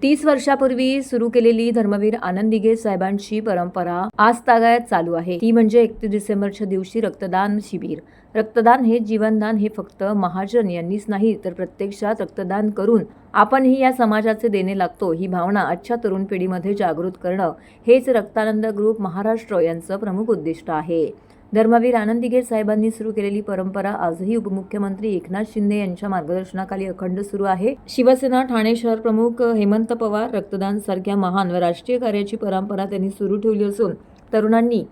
30 वर्षापूर्वी सुरू केलेली धर्मवीर आनंद दिघे साहेबांची परंपरा आजतागायत चालू आहे। ती म्हणजे 31 डिसेंबरच्या दिवशी रक्तदान शिबिर। रक्तदान हे जीवनदान हे फक्त महाजन यांनीच नाही तर प्रत्यक्षात रक्तदान करून आपणही या समाजाचे देणे लागतो ही भावना आजच्या तरुण पिढीमध्ये जागृत करणं हेच रक्तानंद ग्रुप महाराष्ट्र यांचं प्रमुख उद्दिष्ट आहे। धर्मवीर आनंद दिघे साहेबांनी सुरू केलेली परंपरा आजही उपमुख्यमंत्री एकनाथ शिंदे यांच्या मार्गदर्शनाखाली अखंड सुरू आहे। शिवसेना ठाणे शहर प्रमुख हेमंत पवार रक्तदान सारख्या महान व राष्ट्रीय कार्याची परंपरा त्यांनी सुरू ठेवली असून तरुणांनी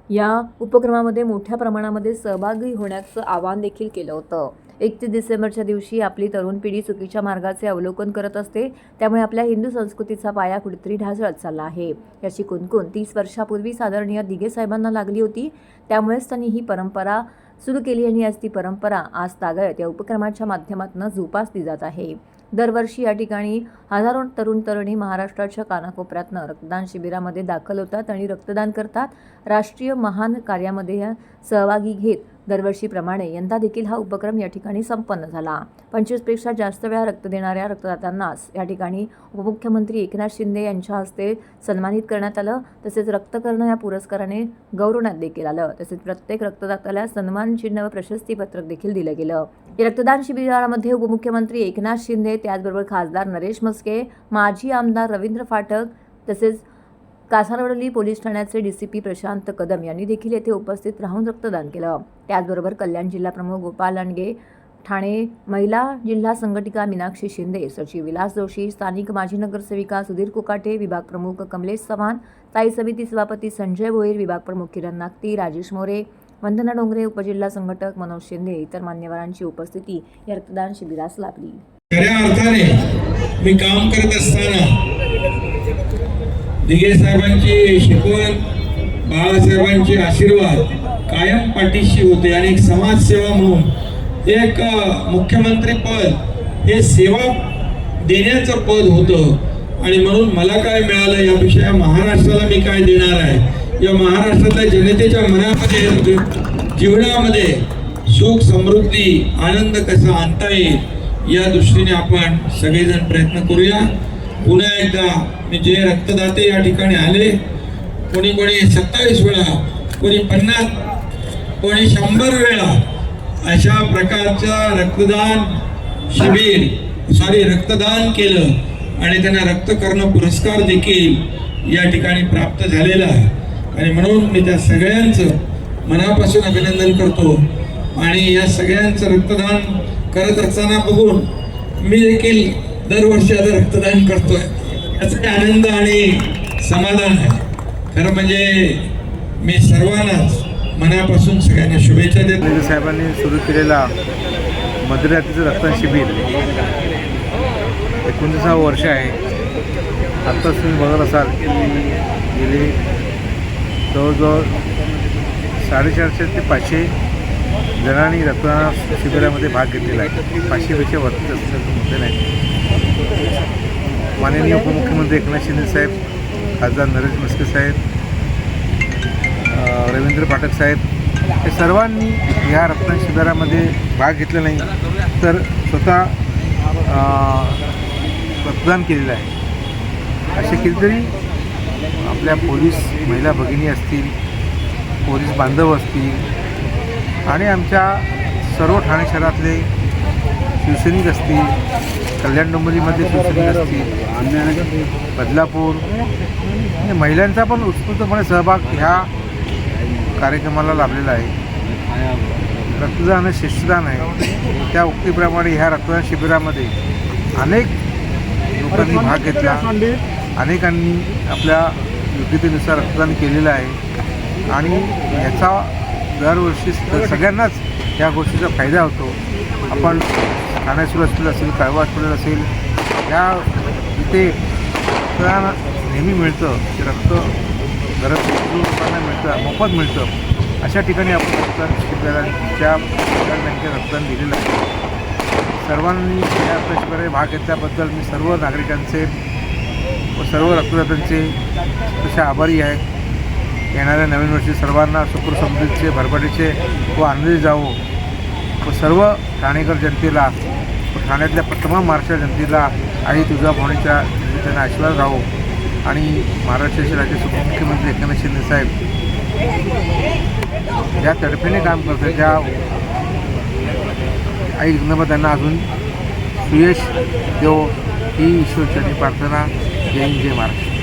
या उपक्रमामध्ये मोठ्या प्रमाणामध्ये सहभागी होण्याचं आवाहन देखील केलं होतं। 31 डिसेंबरच्या दिवशी आपली तरुण पिढी चुकीच्या मार्गाचे अवलोकन करत असते, त्यामुळे आपल्या हिंदू संस्कृतीचा पाया कुठेतरी ढासळत चालला आहे। याची कुणकुण 30 वर्षापूर्वी साधारणीय दिघे साहेबांना लागली होती, त्यामुळेच त्यांनी ही परंपरा सुरू केली आणि आज ती परंपरा आज तागायत या उपक्रमाच्या माध्यमातून जोपासली जात आहे। दरवर्षी या ठिकाणी हजारो तरुण तरुणी महाराष्ट्राच्या कानाकोपऱ्यातनं रक्तदान शिबिरामध्ये दाखल होतात आणि रक्तदान करतात। राष्ट्रीय महान कार्यामध्ये सहभागी घेत दरवर्षीप्रमाणे यंदा देखील हा उपक्रम या ठिकाणी संपन्न झाला। 25 पेक्षा जास्त वेळा रक्त देणाऱ्या रक्तदात्यांनाच या ठिकाणी उपमुख्यमंत्री एकनाथ शिंदे यांच्या हस्ते सन्मानित करण्यात आलं। तसेच रक्तकर्ण या पुरस्काराने गौरवण्यात देखील आलं। तसेच प्रत्येक रक्तदात्याला सन्मान चिन्ह व प्रशस्ती पत्रक देखील दिलं गेलं। या रक्तदान शिबिरामध्ये उपमुख्यमंत्री एकनाथ शिंदे, त्याचबरोबर खासदार नरेश म्हस्के, माजी आमदार रवींद्र फाटक तसेच कासारवडली पोलीस ठाण्याचे डीसीपी प्रशांत कदम यांनी देखील येथे उपस्थित राहून रक्तदान केलं। त्याचबरोबर कल्याण जिल्हा प्रमुख गोपाल लांडगे, ठाणे महिला जिल्हा संघटिका मीनाक्षी शिंदे, सचिव विलास जोशी, स्थानिक माजी नगरसेविका सुधीर कुकाटे, विभाग प्रमुख कमलेश चव्हाण, स्थायी समिती सभापती संजय भोईर, विभाग प्रमुख किरण नागती, राजेश मोरे, वंदना डोंगरे, उपजिल्हा संघटक मनोज शिंदे इतर मान्यवरांची उपस्थिती या रक्तदान शिबिरास लाभली। खऱ्या अर्थाने मी काम करत असताना दिघे साहेबांची शिकवण, बाळासाहेबांचे आशीर्वाद कायम पाठीशी होते आणि एक समाजसेवा म्हणून एक मुख्यमंत्री पद हे सेवा देण्याचं पद होतं आणि म्हणून मला काय मिळालं यापेक्षा या महाराष्ट्राला मी काय देणार आहे, या महाराष्ट्रातल्या जनतेच्या मनामध्ये जीवनामध्ये सुख समृद्धी आनंद कसा आणता येईल या दृष्टीने आपण सगळेजण प्रयत्न करूया। पुन्हा एकदा मी जे रक्तदाते या ठिकाणी आले, कोणी 27 वेळा, कोणी 50, कोणी 100 वेळा अशा प्रकारचं रक्तदान केलं आणि त्यांना रक्तकर्ण पुरस्कार देखील या ठिकाणी प्राप्त झालेला आहे आणि म्हणून मी त्या सगळ्यांचं मनापासून अभिनंदन करतो आणि या सगळ्यांचं रक्तदान करत असताना बघून मी देखील दरवर्षी आता रक्तदान करतोय, याचा आनंद आणि समाधान आहे। खरं म्हणजे मी सर्वांनाच मनापासून सगळ्यांना शुभेच्छा देतो। दिघे साहेबांनी सुरू केलेला मध्यरात्रीचं रक्तदान शिबिर 29वे वर्ष आहे। आत्ताच तुम्ही बघत असाल की गेले जवळजवळ 450 ते 500 जणांनी रक्तदान शिबिरामध्ये भाग घेतलेला आहे। 500पेक्षा वरती असं मोठे नाही। माननीय उपमुख्यमंत्री एकनाथ शिंदे साहेब, खासदार नरेश म्हस्के साहेब, रवींद्र फाटक साहेब हे सर्वांनी ह्या रक्तदान शिबिरामध्ये भाग घेतला नाही तर स्वतः रक्तदान केलेलं आहे। असे कितीतरी आपल्या पोलीस महिला भगिनी असतील, पोलीस बांधव असतील आणि आमच्या सर्व ठाणे शहरातले शिवसैनिक असतील, कल्याण डोंबिवलीमध्ये शिवसैनिक असतील, बदलापूर आणि महिलांचा पण उत्स्फूर्तपणे सहभाग ह्या कार्यक्रमाला लाभलेला आहे। रक्तदान हे श्रेष्ठदान आहे, त्या उक्तीप्रमाणे ह्या रक्तदान शिबिरामध्ये अनेक लोकांनी भाग घेतला, अनेकांनी आपल्या योग्यतेनुसार रक्तदान केलेलं आहे आणि याचा दरवर्षी सगळ्यांनाच या गोष्टीचा फायदा होतो। आपण ठाणे हॉस्पिटल असेल, कळवा हॉस्पिटल असेल, या इथे रक्तदान नेहमी मिळतं, ते रक्त गरज लोकांना मिळतं, मोफत मिळतं। अशा ठिकाणी आपण रक्तदान शिबिराच्या बँकेत रक्तदान दिलेलं आहे। सर्वांनी या शिबिरामध्ये भाग घेतल्याबद्दल मी सर्व नागरिकांचे व सर्व रक्तदात्यांचे तसे आभारी आहे। येणाऱ्या नवीन वर्षी सर्वांना सुख समृद्धीचे, भरभराटीचे व आनंदी जावो व सर्व ठाणेकर जनतेला व ठाण्यातल्या तमाम महाराष्ट्र जनतेला आई तुळजाभवानीच्या त्यांना आशीर्वाद राहो आणि महाराष्ट्राचे राज्याचे उपमुख्यमंत्री एकनाथ शिंदे साहेब ज्या तडफेने काम करतात, ज्या आई जगदंबा त्यांना अजून सुयश देव ही ईश्वरचरणी प्रार्थना. जय हिंद, जय महाराष्ट्र.